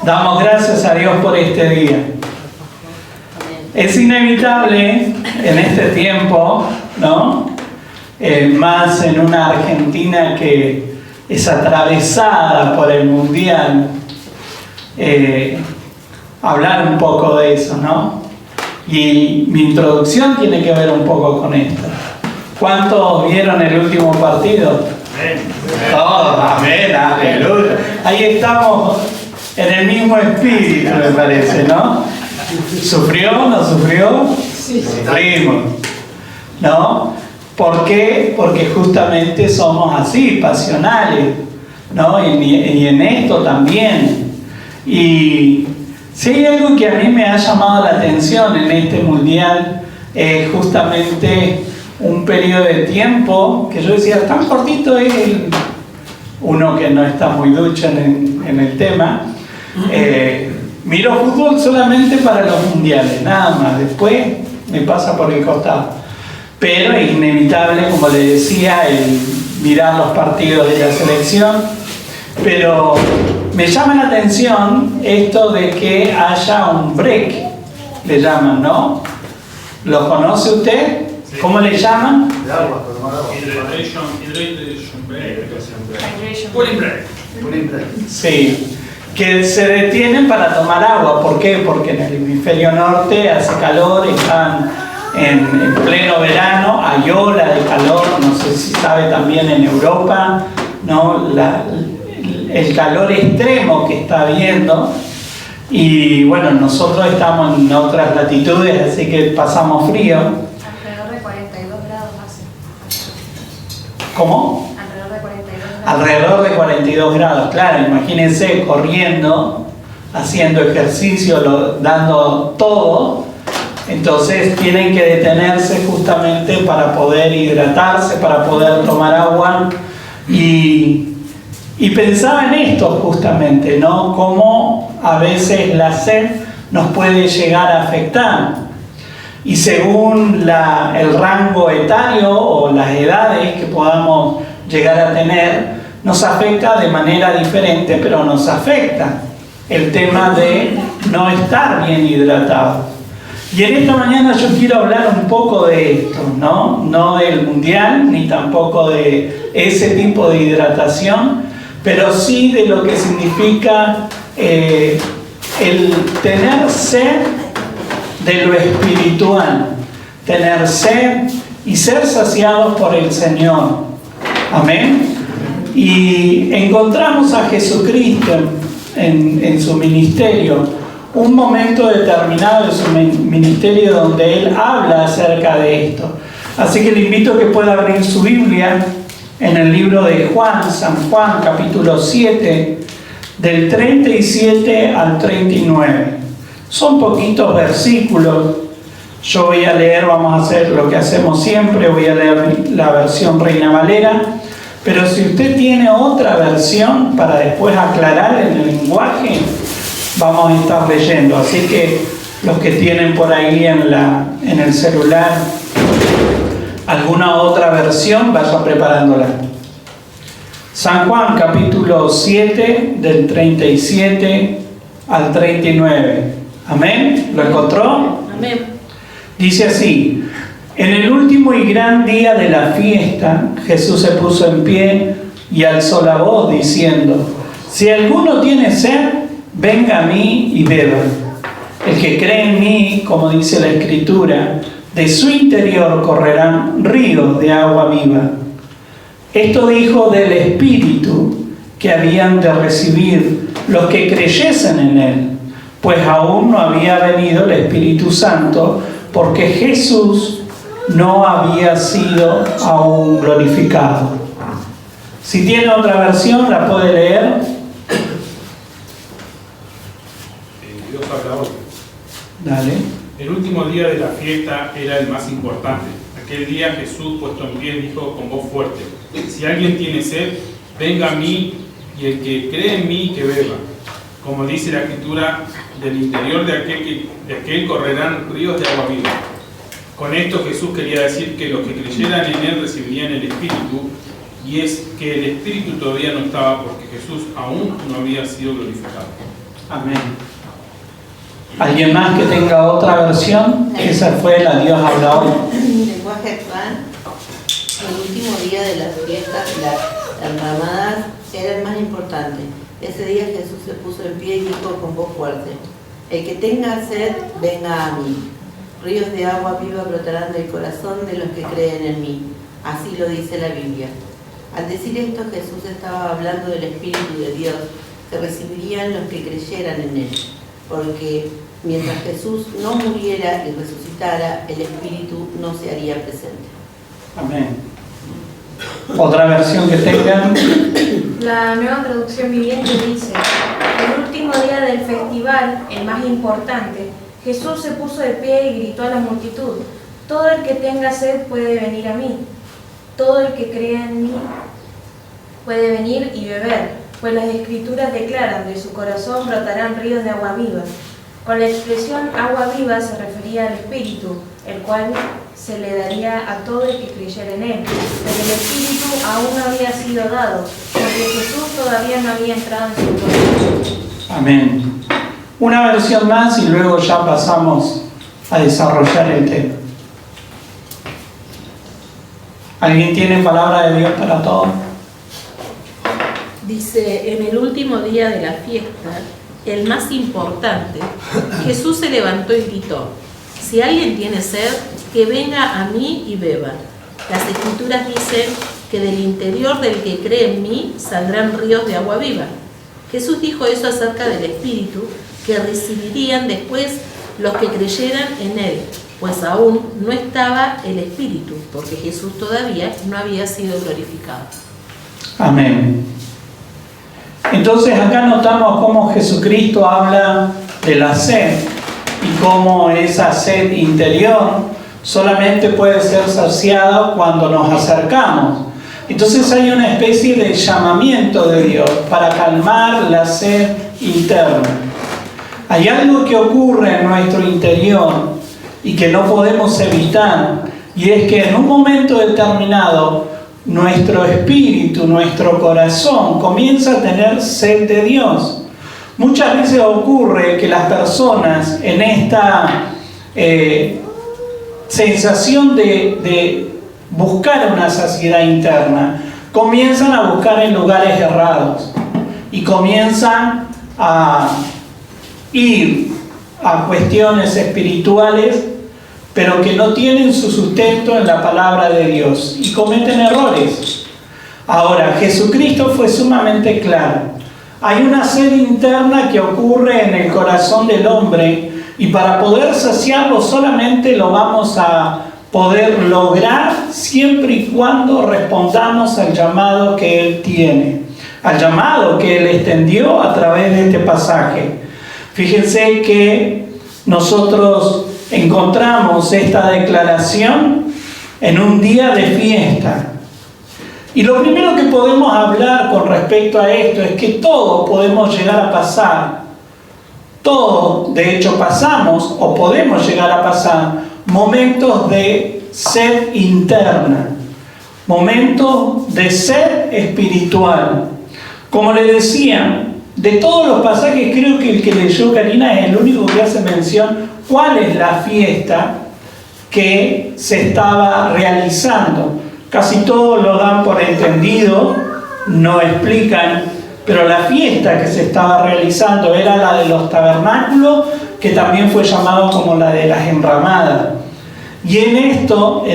Damos gracias a Dios por este día. Es inevitable en este tiempo, ¿no? Más en una Argentina que es atravesada por el Mundial, hablar un poco de eso, ¿no? Y mi introducción tiene que ver un poco con esto. ¿Cuántos vieron el último partido? Todos, amén, aleluya. Ahí estamos en el mismo espíritu, me parece, ¿no? ¿Sufrió? ¿No sufrió? Sí. Sufrimos, ¿no? ¿Por qué? Porque justamente somos así, pasionales, ¿no? Y en esto también. Y si hay algo que a mí me ha llamado la atención en este mundial, es justamente un periodo de tiempo que yo decía, tan cortito es uno que no está muy ducho en el tema. Miro fútbol solamente para los mundiales, nada más. Después me pasa por el costado. Pero es inevitable, como le decía, el mirar los partidos de la selección. Pero me llama la atención esto de que haya un break, le llaman, ¿no? ¿Lo conoce usted? Sí. ¿Cómo le llaman? De agua, para tomar agua. Hydration break. Cooling break. Cooling break. Sí, que se detienen para tomar agua. ¿Por qué? Porque en el hemisferio norte hace calor, están en pleno verano, hay ola de calor, no sé si sabe también en Europa, ¿no? El calor extremo que está habiendo. Y bueno, nosotros estamos en otras latitudes, así que pasamos frío. Alrededor de 42 grados hace. ¿Cómo? Alrededor de 42 grados. Alrededor de 42 grados, claro, imagínense corriendo, haciendo ejercicio, dando todo, entonces tienen que detenerse justamente para poder hidratarse, para poder tomar agua y pensaba en esto justamente, ¿no? Cómo a veces la sed nos puede llegar a afectar y según el rango etario o las edades que podamos llegar a tener, nos afecta de manera diferente, pero nos afecta el tema de no estar bien hidratado. Y en esta mañana yo quiero hablar un poco de esto, ¿no? No del mundial, ni tampoco de ese tipo de hidratación, pero sí de lo que significa el tener sed de lo espiritual, tener sed y ser saciados por el Señor. Amén. Y encontramos a Jesucristo en su ministerio, un momento determinado de su ministerio donde Él habla acerca de esto. Así que le invito a que pueda abrir su Biblia en el libro de Juan, San Juan, capítulo 7, del 37 al 39. Son poquitos versículos. Yo voy a leer, vamos a hacer lo que hacemos siempre, voy a leer la versión Reina Valera, pero si usted tiene otra versión para después aclarar en el lenguaje, vamos a estar leyendo. Así que los que tienen por ahí en el celular alguna otra versión, vaya preparándola. San Juan capítulo 7 del 37 al 39. Amén. ¿Lo encontró? Amén. Dice así: en el último y gran día de la fiesta, Jesús se puso en pie y alzó la voz diciendo: si alguno tiene sed, venga a mí y beba. El que cree en mí, como dice la Escritura, de su interior correrán ríos de agua viva. Esto dijo del Espíritu que habían de recibir los que creyesen en Él, pues aún no había venido el Espíritu Santo, porque Jesús no había sido aún glorificado. Si tiene otra versión, la puede leer. Dios habla hoy. Dale. El último día de la fiesta era el más importante. Aquel día Jesús, puesto en pie, dijo con voz fuerte: si alguien tiene sed, venga a mí, y el que cree en mí, que beba. Como dice la Escritura, del interior de aquel correrán ríos de agua viva. Con esto Jesús quería decir que los que creyeran en Él recibirían el Espíritu, y es que el Espíritu todavía no estaba porque Jesús aún no había sido glorificado. Amén. ¿Alguien más que tenga otra versión? Esa fue la Dios habla hoy. Lenguaje actual. El último día de las fiestas, las ramadas, era el más importante. Ese día Jesús se puso en pie y dijo con voz fuerte: el que tenga sed, venga a mí. Ríos de agua viva brotarán del corazón de los que creen en mí. Así lo dice la Biblia. Al decir esto, Jesús estaba hablando del Espíritu de Dios. que recibirían los que creyeran en él, porque mientras Jesús no muriera y resucitara, el Espíritu no se haría presente. Amén. Otra versión que tengan. La Nueva Traducción Viviente dice: el último día del festival, el más importante, Jesús se puso de pie y gritó a la multitud: todo el que tenga sed puede venir a mí. Todo el que crea en mí puede venir y beber, pues las Escrituras declaran: de su corazón brotarán ríos de agua viva. Con la expresión agua viva se refería al Espíritu, el cual se le daría a todo el que creyera en él. Pero el Espíritu aún no había sido dado, porque Jesús todavía no había entrado en su corazón. Amén. Una versión más y luego ya pasamos a desarrollar el tema. ¿Alguien tiene palabra de Dios para todos? Dice: en el último día de la fiesta, el más importante, Jesús se levantó y gritó: si alguien tiene sed, que venga a mí y beba. Las Escrituras dicen que del interior del que cree en mí saldrán ríos de agua viva. Jesús dijo eso acerca del Espíritu que recibirían después los que creyeran en él, pues aún no estaba el Espíritu, porque Jesús todavía no había sido glorificado. Amén. Entonces acá notamos cómo Jesucristo habla de la sed y cómo esa sed interior solamente puede ser saciada cuando nos acercamos. Entonces hay una especie de llamamiento de Dios para calmar la sed interna. Hay algo que ocurre en nuestro interior y que no podemos evitar, y es que en un momento determinado nuestro espíritu, nuestro corazón comienza a tener sed de Dios. Muchas veces ocurre que las personas en esta sensación de buscar una saciedad interna comienzan a buscar en lugares errados y comienzan a ir a cuestiones espirituales, pero que no tienen su sustento en la palabra de Dios y cometen errores. Ahora, Jesucristo fue sumamente claro. Hay una sed interna que ocurre en el corazón del hombre y para poder saciarlo solamente lo vamos a poder lograr siempre y cuando respondamos al llamado que Él tiene, al llamado que Él extendió a través de este pasaje. Fíjense que nosotros encontramos esta declaración en un día de fiesta. Y lo primero que podemos hablar con respecto a esto es que todos podemos llegar a pasar, todos de hecho pasamos o podemos llegar a pasar momentos de sed interna, momentos de sed espiritual. Como le decía, de todos los pasajes creo que el que leyó Karina es el único que hace mención cuál es la fiesta que se estaba realizando. Casi todos lo dan por entendido, no explican, pero la fiesta que se estaba realizando era la de los tabernáculos, que también fue llamado como la de las enramadas. Y en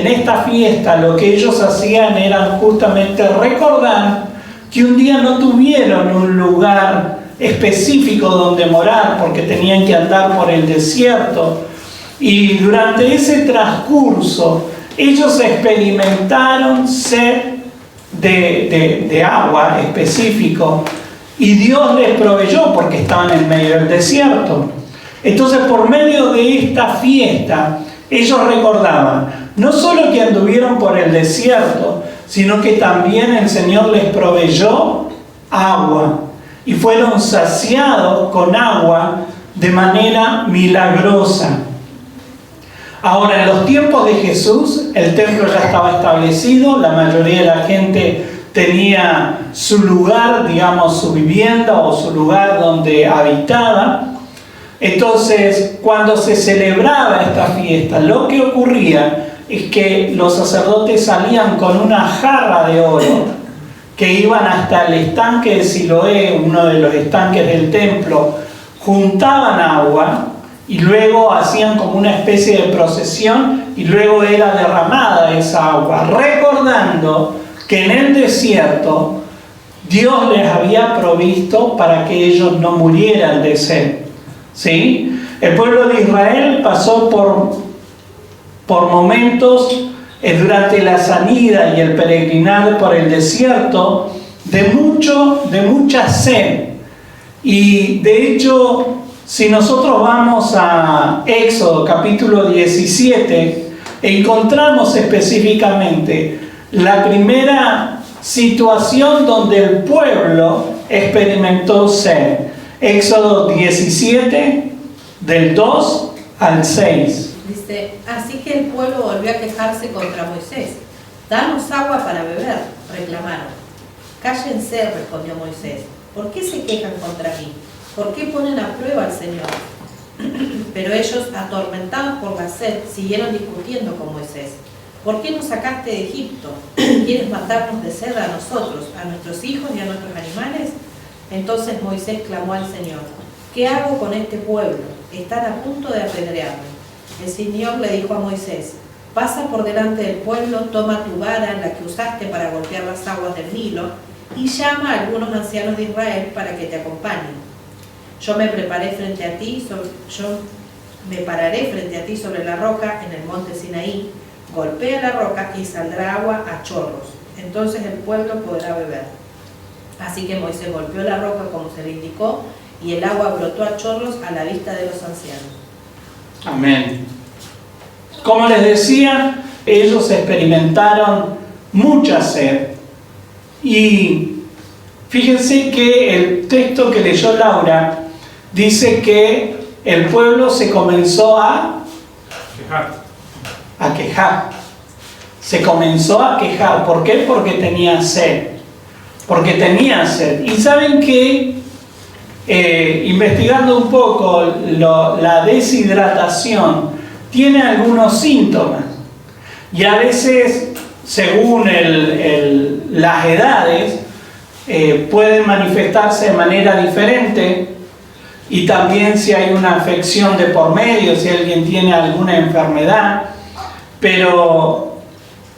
esta fiesta, lo que ellos hacían era justamente recordar que un día no tuvieron un lugar específico donde morar, porque tenían que andar por el desierto. Y durante ese transcurso, ellos experimentaron sed de agua específico y Dios les proveyó porque estaban en medio del desierto. Entonces, por medio de esta fiesta, ellos recordaban no solo que anduvieron por el desierto, sino que también el Señor les proveyó agua y fueron saciados con agua de manera milagrosa. Ahora, en los tiempos de Jesús, el templo ya estaba establecido, la mayoría de la gente tenía su lugar, digamos, su vivienda o su lugar donde habitaba. Entonces, cuando se celebraba esta fiesta, lo que ocurría es que los sacerdotes salían con una jarra de oro que iban hasta el estanque de Siloé, uno de los estanques del templo, juntaban agua y luego hacían como una especie de procesión y luego era derramada esa agua, recordando que en el desierto Dios les había provisto para que ellos no murieran de sed. ¿Sí? El pueblo de Israel pasó por momentos durante la salida y el peregrinar por el desierto de mucha sed. Y de hecho, si nosotros vamos a Éxodo capítulo 17, encontramos específicamente la primera situación donde el pueblo experimentó sed. Éxodo 17, del 2 al 6. Dice, así que el pueblo volvió a quejarse contra Moisés. Danos agua para beber, reclamaron. Cállense, respondió Moisés. ¿Por qué se quejan contra mí? ¿Por qué ponen a prueba al Señor? Pero ellos, atormentados por la sed, siguieron discutiendo con Moisés. ¿Por qué nos sacaste de Egipto? ¿Quieres matarnos de sed a nosotros, a nuestros hijos y a nuestros animales? Entonces Moisés clamó al Señor. ¿Qué hago con este pueblo? Están a punto de apedrearme. El Señor le dijo a Moisés, pasa por delante del pueblo, toma tu vara, la que usaste para golpear las aguas del Nilo, y llama a algunos ancianos de Israel para que te acompañen. Yo me pararé frente a ti sobre la roca en el monte Sinaí, golpea la roca y saldrá agua a chorros. Entonces el pueblo podrá beber. Así que Moisés golpeó la roca como se le indicó, y el agua brotó a chorros a la vista de los ancianos. Amén. Como les decía, ellos experimentaron mucha sed. Y fíjense que el texto que leyó Laura dice que el pueblo se comenzó a quejar. Se comenzó a quejar. ¿Por qué? Porque tenía sed. Porque tenía sed. Y saben que investigando un poco la deshidratación tiene algunos síntomas. Y a veces, según las edades, pueden manifestarse de manera diferente. Y también si hay una afección de por medio, si alguien tiene alguna enfermedad. Pero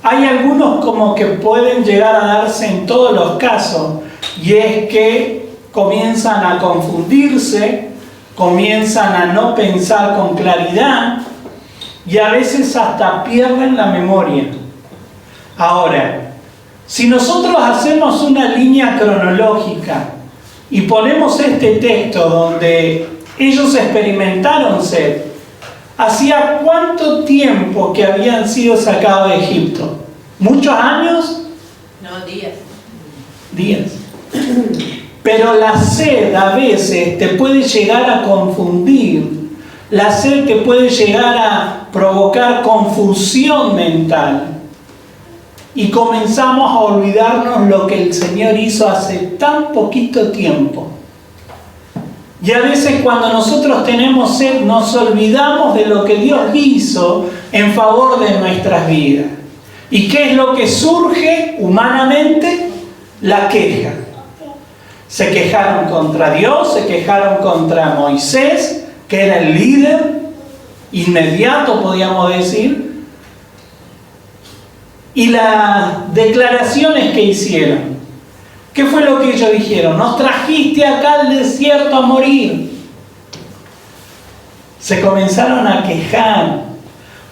hay algunos como que pueden llegar a darse en todos los casos, y es que comienzan a confundirse, comienzan a no pensar con claridad y a veces hasta pierden la memoria. Ahora, si nosotros hacemos una línea cronológica y ponemos este texto donde ellos experimentaron sed, ¿hacía cuánto tiempo que habían sido sacados de Egipto? ¿Muchos años? No, días. Días. Pero la sed a veces te puede llegar a confundir. La sed te puede llegar a provocar confusión mental. Y comenzamos a olvidarnos lo que el Señor hizo hace tan poquito tiempo. Y a veces cuando nosotros tenemos sed nos olvidamos de lo que Dios hizo en favor de nuestras vidas. ¿Y qué es lo que surge humanamente? La queja. Se quejaron contra Dios, se quejaron contra Moisés, que era el líder inmediato, podríamos decir. Y las declaraciones que hicieron. ¿Qué fue lo que ellos dijeron? Nos trajiste acá al desierto a morir. Se comenzaron a quejar,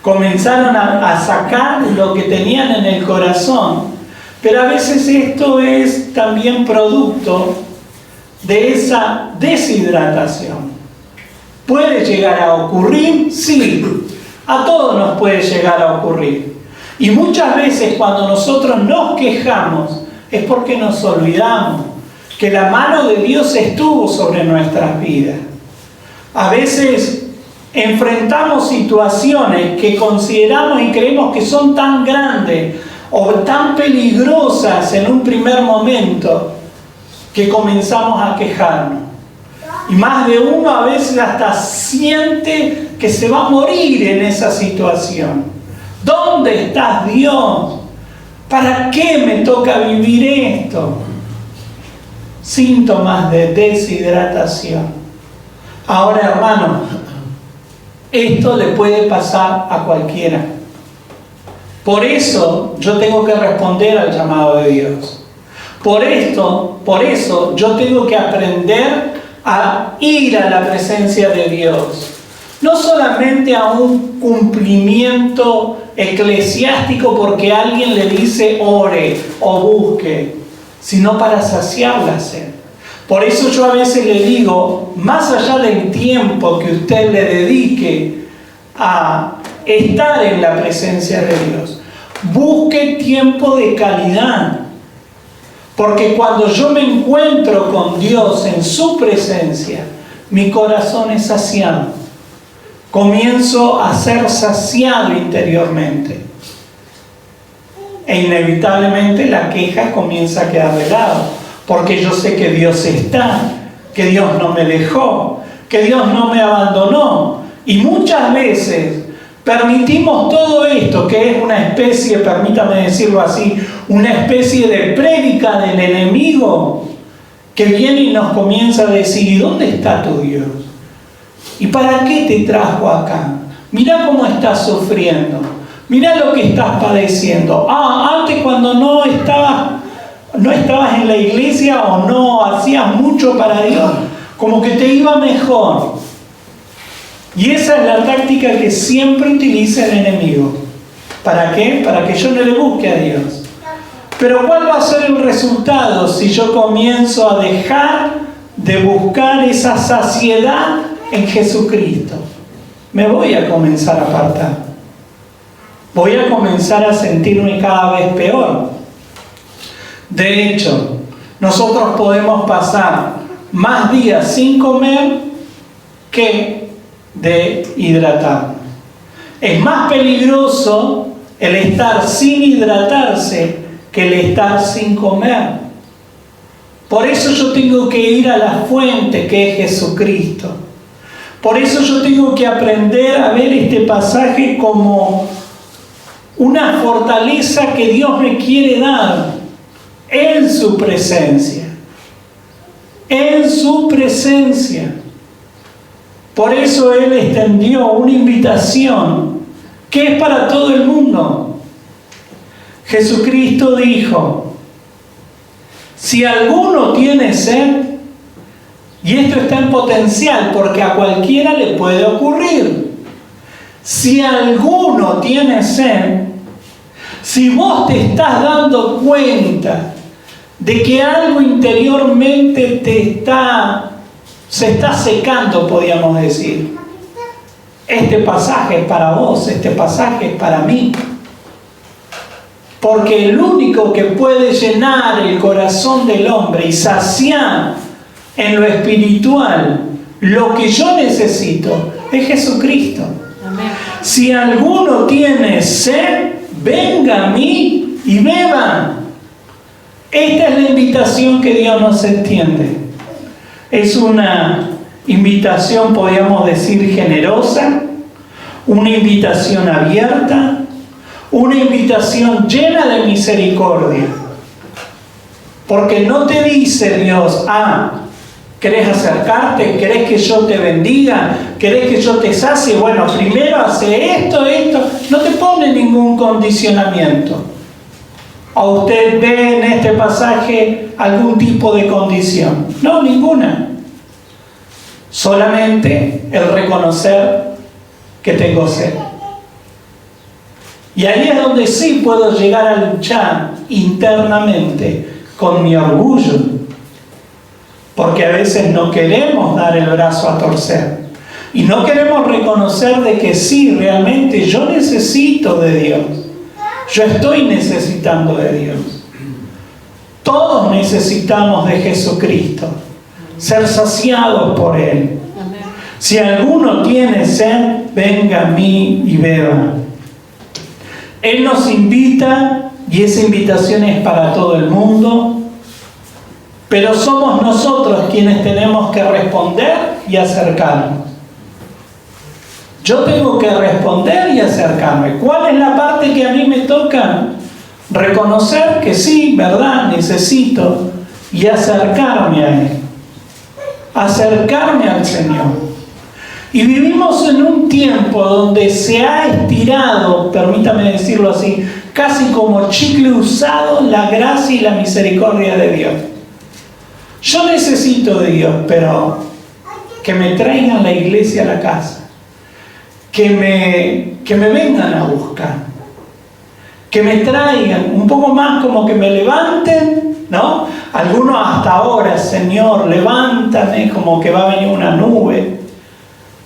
comenzaron a sacar lo que tenían en el corazón. Pero a veces esto es también producto de esa deshidratación. ¿Puede llegar a ocurrir? Sí, a todos nos puede llegar a ocurrir. Y muchas veces cuando nosotros nos quejamos es porque nos olvidamos que la mano de Dios estuvo sobre nuestras vidas. A veces enfrentamos situaciones que consideramos y creemos que son tan grandes o tan peligrosas en un primer momento que comenzamos a quejarnos. Y más de uno a veces hasta siente que se va a morir en esa situación. ¿Dónde estás, Dios? ¿Para qué me toca vivir esto? Síntomas de deshidratación. Ahora, hermano, esto le puede pasar a cualquiera. Por eso yo tengo que responder al llamado de Dios. Por eso yo tengo que aprender a ir a la presencia de Dios. No solamente a un cumplimiento eclesiástico porque alguien le dice ore o busque, sino para saciar la sed. Por eso yo a veces le digo, más allá del tiempo que usted le dedique a estar en la presencia de Dios, busque tiempo de calidad. Porque cuando yo me encuentro con Dios en su presencia, mi corazón es saciado. Comienzo a ser saciado interiormente. E inevitablemente la queja comienza a quedar de lado. Porque yo sé que Dios está, que Dios no me dejó, que Dios no me abandonó. Y muchas veces permitimos todo esto, que es una especie, permítame decirlo así, una especie de prédica del enemigo, que viene y nos comienza a decir, ¿y dónde está tu Dios? ¿Y para qué te trajo acá? Mirá cómo estás sufriendo, mirá lo que estás padeciendo. Antes cuando no estabas en la iglesia o no hacías mucho para Dios, como que te iba mejor. Y esa es la táctica que siempre utiliza el enemigo. ¿Para qué? Para que yo no le busque a Dios. Pero ¿cuál va a ser el resultado si yo comienzo a dejar de buscar esa saciedad en Jesucristo? Me voy a comenzar a apartar. Voy a comenzar a sentirme cada vez peor. De hecho, nosotros podemos pasar más días sin comer que de hidratarnos. Es más peligroso el estar sin hidratarse que el estar sin comer. Por eso yo tengo que ir a la fuente que es Jesucristo. Por eso yo tengo que aprender a ver este pasaje como una fortaleza que Dios me quiere dar en su presencia. En su presencia. Por eso Él extendió una invitación que es para todo el mundo. Jesucristo dijo, si alguno tiene sed, y esto está en potencial porque a cualquiera le puede ocurrir, si alguno tiene sed, si vos te estás dando cuenta de que algo interiormente se está secando, podríamos decir, este pasaje es para vos, este pasaje es para mí. Porque el único que puede llenar el corazón del hombre y saciar en lo espiritual lo que yo necesito es Jesucristo. Amén. Si alguno tiene sed, venga a mí y beba. Esta es la invitación que Dios nos extiende. Es una invitación, podríamos decir, generosa, una invitación abierta, una invitación llena de misericordia. Porque no te dice Dios, ¿querés acercarte? ¿Querés que yo te bendiga? ¿Querés que yo te sacie? Bueno, primero hace esto. No te pone ningún condicionamiento. ¿O usted ve en este pasaje algún tipo de condición? No, ninguna. Solamente el reconocer que tengo sed. Y ahí es donde sí puedo llegar a luchar internamente con mi orgullo. Porque a veces no queremos dar el brazo a torcer. Y no queremos reconocer de que sí, realmente yo necesito de Dios. Yo estoy necesitando de Dios. Todos necesitamos de Jesucristo. Ser saciados por Él. Si alguno tiene sed, venga a mí y beba. Él nos invita, y esa invitación es para todo el mundo, pero somos nosotros quienes tenemos que responder y acercarnos. Yo tengo que responder y acercarme. ¿Cuál es la parte que a mí me toca? Reconocer que sí, ¿verdad? Necesito y acercarme a Él. Acercarme al Señor. Y vivimos en un tiempo donde se ha estirado, permítame decirlo así, casi como chicle usado, la gracia y la misericordia de Dios. Yo necesito de Dios, pero que me traigan la iglesia a la casa, que me vengan a buscar, que me traigan un poco más, como que me levanten, ¿no? Algunos hasta ahora, Señor, levántame, como que va a venir una nube,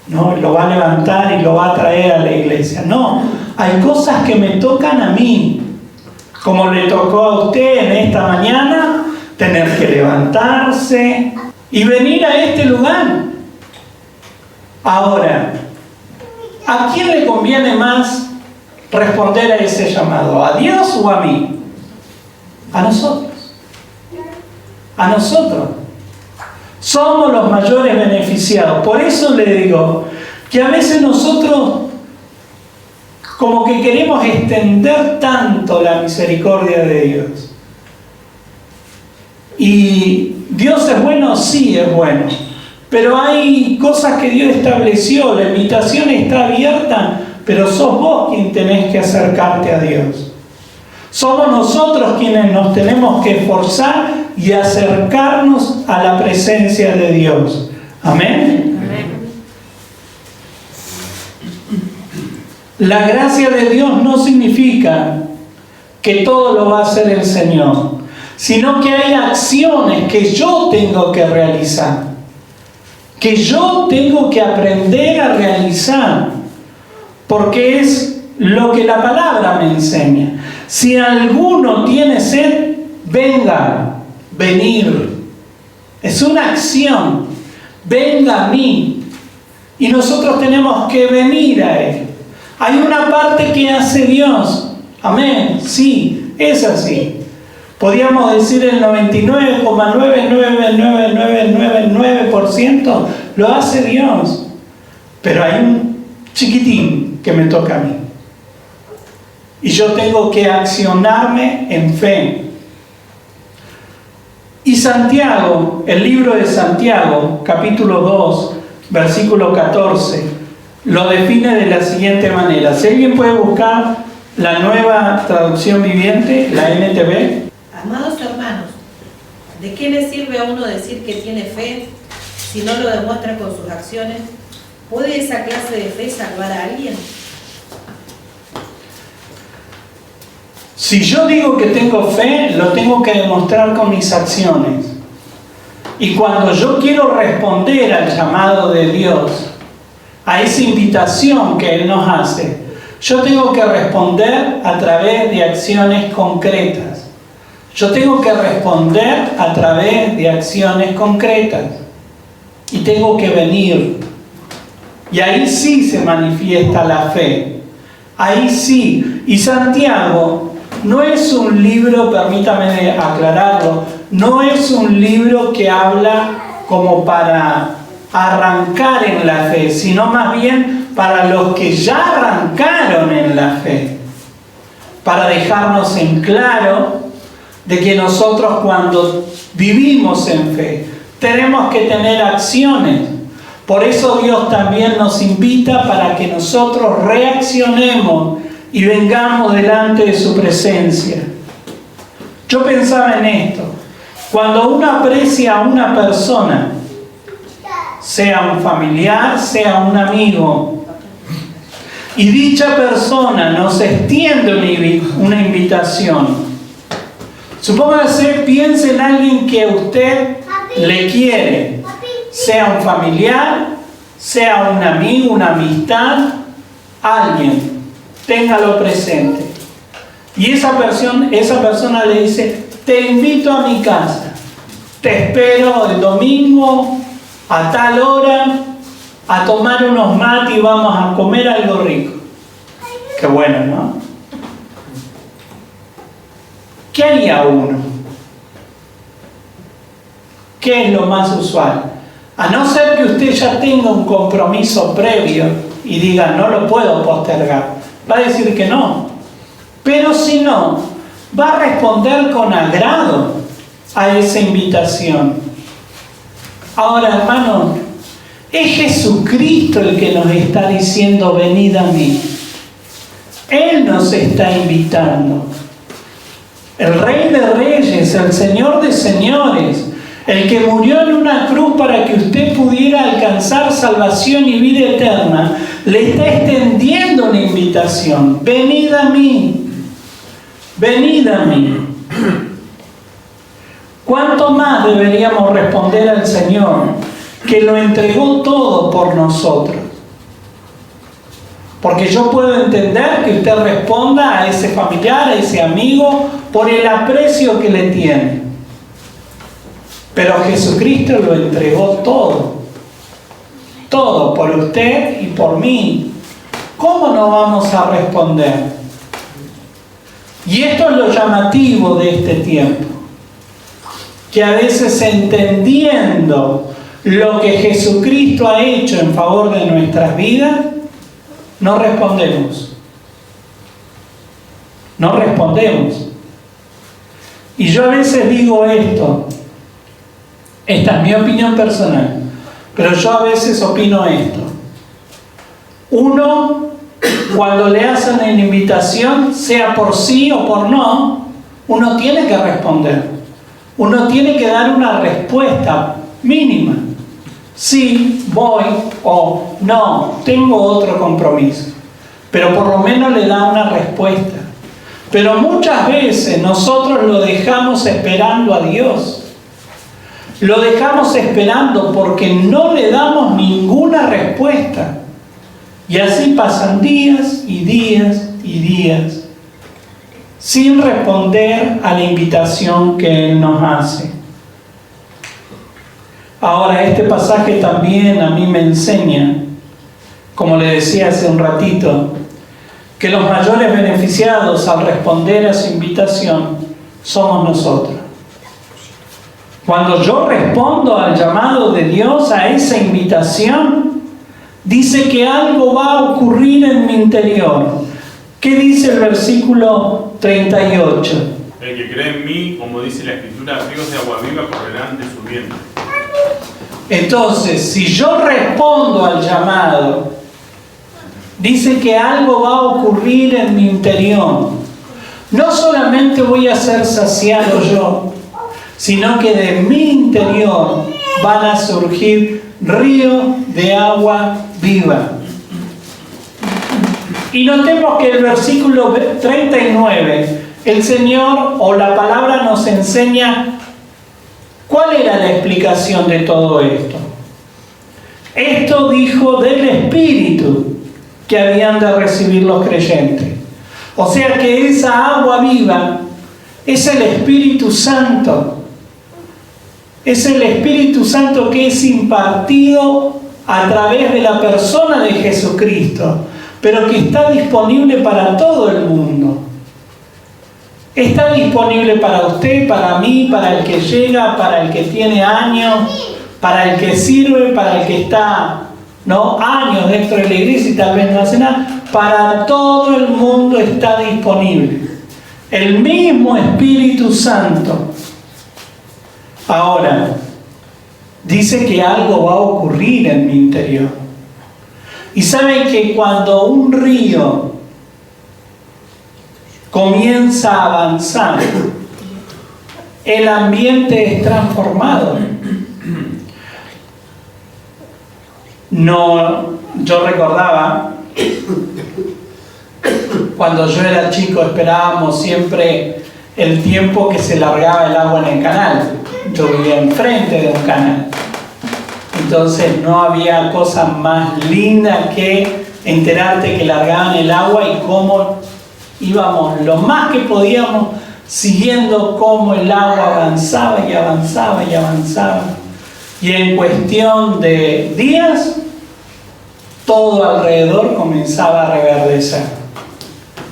¿no? Lo va a levantar y lo va a traer a la iglesia. No, hay cosas que me tocan a mí, como le tocó a usted en esta mañana, tener que levantarse y venir a este lugar. Ahora, ¿a quién le conviene más responder a ese llamado? ¿A Dios o a mí? A nosotros. A nosotros. Somos los mayores beneficiados. Por eso le digo que a veces nosotros como que queremos extender tanto la misericordia de Dios. Y Dios es bueno, sí es bueno. Pero hay cosas que Dios estableció. La invitación está abierta, pero sos vos quien tenés que acercarte a Dios. Somos nosotros quienes nos tenemos que esforzar y acercarnos a la presencia de Dios. Amén. La gracia de Dios no significa que todo lo va a hacer el Señor, sino que hay acciones que yo tengo que realizar, que yo tengo que aprender a realizar, porque es lo que la palabra me enseña. Si alguno tiene sed, venga, venir. Es una acción. Venga a mí. Y nosotros tenemos que venir a Él. Hay una parte que hace Dios. Amén. Sí, es así. Podríamos decir el 99,99999% lo hace Dios. Pero hay un chiquitín que me toca a mí. Y yo tengo que accionarme en fe. Y Santiago, el libro de Santiago, capítulo 2, versículo 14, lo define de la siguiente manera. Si alguien puede buscar la Nueva Traducción Viviente, la NTV. Amados hermanos, ¿de qué le sirve a uno decir que tiene fe si no lo demuestra con sus acciones? ¿Puede esa clase de fe salvar a alguien? Si yo digo que tengo fe, lo tengo que demostrar con mis acciones. Y cuando yo quiero responder al llamado de Dios, a esa invitación que Él nos hace, yo tengo que responder a través de acciones concretas. Yo tengo que responder a través de acciones concretas. Y tengo que venir. Y ahí sí se manifiesta la fe. Ahí sí. Y Santiago no es un libro, permítame aclararlo, no es un libro que habla como para arrancar en la fe, sino más bien para los que ya arrancaron en la fe. Para dejarnos en claro de que nosotros cuando vivimos en fe tenemos que tener acciones. Por eso Dios también nos invita para que nosotros reaccionemos y vengamos delante de su presencia. Yo pensaba en esto. Cuando uno aprecia a una persona, sea un familiar, sea un amigo, y dicha persona nos extiende una invitación, supóngase, piense en alguien que usted le quiere, sea un familiar, sea un amigo, una amistad, alguien. Téngalo presente. Y esa persona le dice: te invito a mi casa, te espero el domingo a tal hora a tomar unos mates y vamos a comer algo rico. Qué bueno, ¿no? ¿Qué haría uno? ¿Qué es lo más usual? A no ser que usted ya tenga un compromiso previo y diga: no lo puedo postergar, va a decir que no. Pero si no, va a responder con agrado a esa invitación. Ahora, hermano, es Jesucristo el que nos está diciendo: venid a mí. Él nos está invitando. El Rey de Reyes, el Señor de Señores, el que murió en una cruz para que usted pudiera alcanzar salvación y vida eterna, le está extendiendo una invitación. Venid a mí. Venid a mí. ¿Cuánto más deberíamos responder al Señor, que lo entregó todo por nosotros? Porque yo puedo entender que usted responda a ese familiar, a ese amigo, por el aprecio que le tiene. Pero Jesucristo lo entregó todo. Todo por usted y por mí. ¿Cómo no vamos a responder? Y esto es lo llamativo de este tiempo. Que a veces, entendiendo lo que Jesucristo ha hecho en favor de nuestras vidas, no respondemos. No respondemos. Y yo a veces digo esto, esta es mi opinión personal, pero yo a veces opino esto. Uno, cuando le hacen una invitación, sea por sí o por no, uno tiene que responder. Uno tiene que dar una respuesta mínima. Sí, voy, o no, tengo otro compromiso. Pero por lo menos le da una respuesta. Pero muchas veces nosotros lo dejamos esperando a Dios. Lo dejamos esperando porque no le damos ninguna respuesta. Y así pasan días y días y días sin responder a la invitación que Él nos hace. Ahora, este pasaje también a mí me enseña, como le decía hace un ratito, que los mayores beneficiados al responder a su invitación somos nosotros. Cuando yo respondo al llamado de Dios, a esa invitación, dice que algo va a ocurrir en mi interior. ¿Qué dice el versículo 38? El que cree en mí, como dice la Escritura, ríos de agua viva correrán de su vientre. Entonces, si yo respondo al llamado, dice que algo va a ocurrir en mi interior. No solamente voy a ser saciado yo, sino que de mi interior van a surgir ríos de agua viva. Y notemos que el versículo 39, el Señor o la palabra nos enseña cuál era la explicación de todo esto. Esto dijo del Espíritu que habían de recibir los creyentes. O sea que esa agua viva es el Espíritu Santo. Es el Espíritu Santo que es impartido a través de la persona de Jesucristo, pero que está disponible para todo el mundo. Está disponible para usted, para mí, para el que llega, para el que tiene años, para el que sirve, para el que está años dentro de la iglesia y tal vez no hace nada. Para todo el mundo está disponible el mismo Espíritu Santo. Ahora, dice que algo va a ocurrir en mi interior. Y saben que cuando un río comienza a avanzar, el ambiente es transformado. Yo recordaba, cuando yo era chico esperábamos siempre el tiempo que se largaba el agua en el canal. Yo vivía enfrente de un canal. Entonces no había cosa más linda que enterarte que largaban el agua y cómo íbamos lo más que podíamos siguiendo cómo el agua avanzaba y avanzaba y avanzaba. Y en cuestión de días, todo alrededor comenzaba a reverdecer,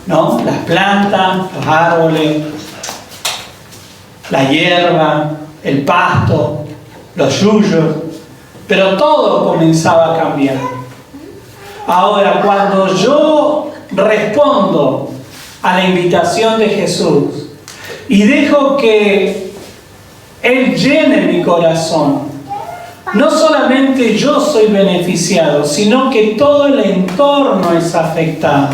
¿no? Las plantas, los árboles, la hierba, el pasto, los yuyos, pero todo comenzaba a cambiar. Ahora, cuando yo respondo a la invitación de Jesús y dejo que Él llene mi corazón, no solamente yo soy beneficiado, sino que todo el entorno es afectado.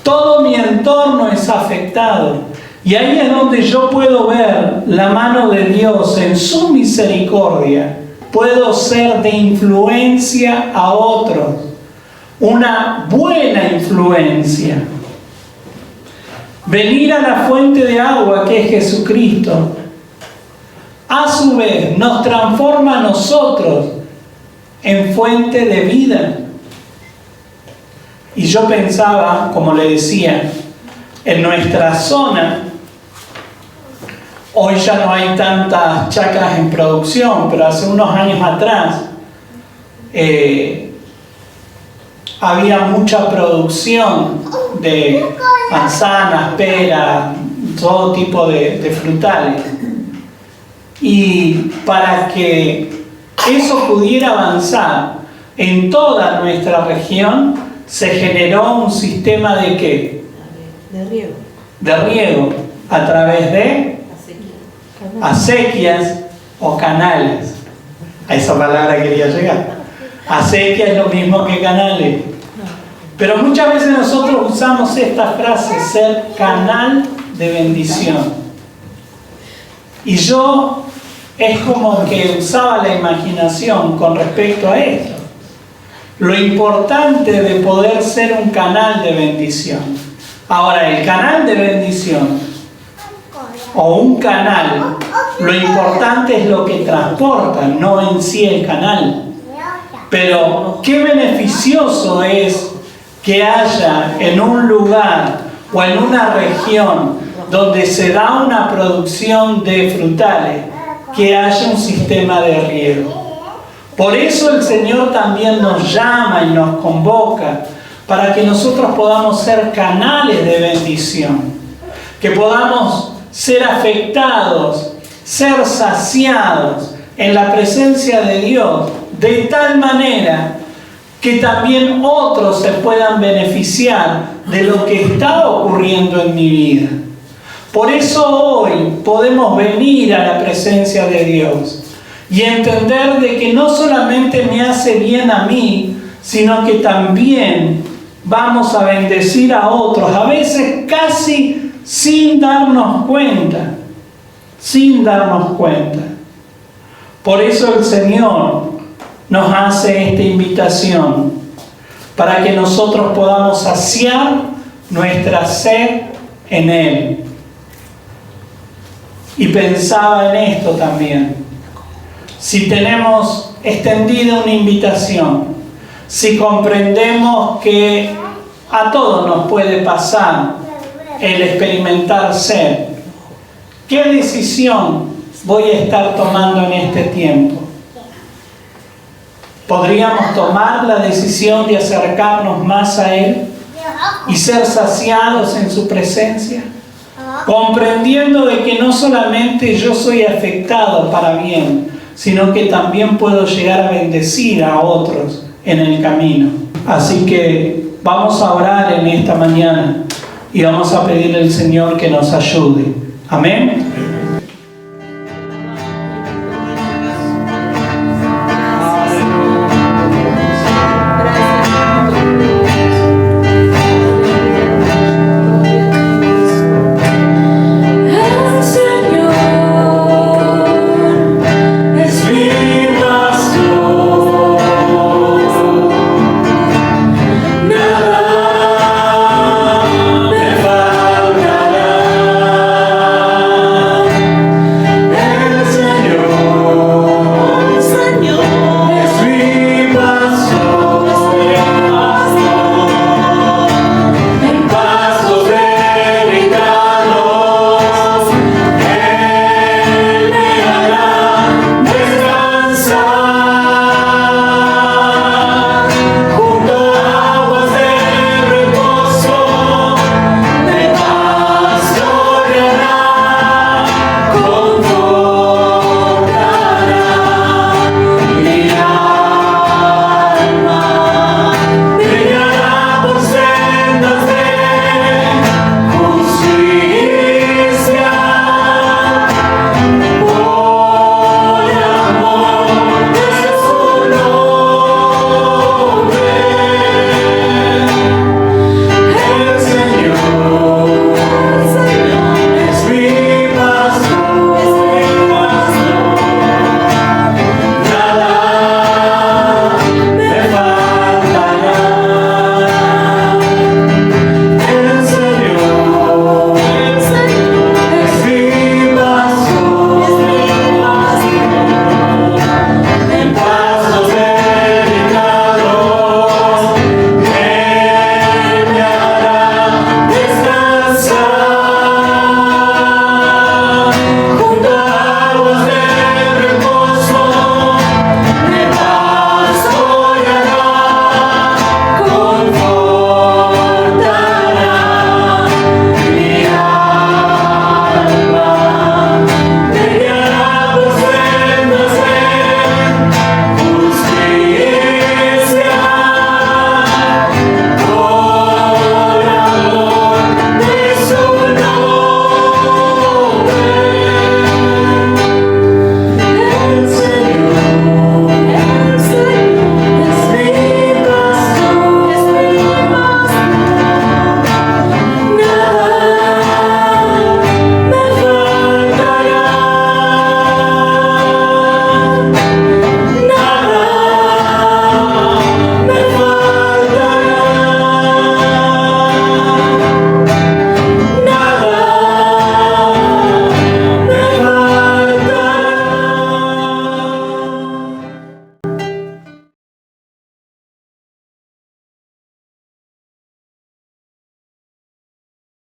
Todo mi entorno es afectado. Y ahí es donde yo puedo ver la mano de Dios en su misericordia. Puedo ser de influencia a otros. Una buena influencia. Venir a la fuente de agua que es Jesucristo, a su vez nos transforma a nosotros en fuente de vida. Y yo pensaba, como le decía, en nuestra zona, hoy ya no hay tantas chacras en producción, pero hace unos años atrás había mucha producción de manzanas, peras, todo tipo de frutales. Y para que eso pudiera avanzar en toda nuestra región, se generó un sistema de ¿qué? De riego. De riego, a través de acequias o canales. A esa palabra quería llegar. Acequia es lo mismo que canales. Pero muchas veces nosotros usamos esta frase, ser canal de bendición. Y yo es como que usaba la imaginación con respecto a esto. Lo importante de poder ser un canal de bendición. Ahora, el canal de bendición o un canal, lo importante es lo que transporta, no en sí el canal. Pero qué beneficioso es que haya en un lugar o en una región donde se da una producción de frutales, que haya un sistema de riego. Por eso el Señor también nos llama y nos convoca para que nosotros podamos ser canales de bendición, que podamos ser afectados, ser saciados en la presencia de Dios, de tal manera que también otros se puedan beneficiar de lo que está ocurriendo en mi vida. Por eso hoy podemos venir a la presencia de Dios y entender de que no solamente me hace bien a mí, sino que también vamos a bendecir a otros, a veces casi sin darnos cuenta, sin darnos cuenta. Por eso el Señor nos hace esta invitación, para que nosotros podamos saciar nuestra sed en Él. Y pensaba en esto también. Si tenemos extendida una invitación, si comprendemos que a todos nos puede pasar el experimentar sed, ¿qué decisión voy a estar tomando en este tiempo? ¿Podríamos tomar la decisión de acercarnos más a Él y ser saciados en su presencia? Comprendiendo de que no solamente yo soy afectado para bien, sino que también puedo llegar a bendecir a otros en el camino. Así que vamos a orar en esta mañana y vamos a pedirle al Señor que nos ayude. Amén.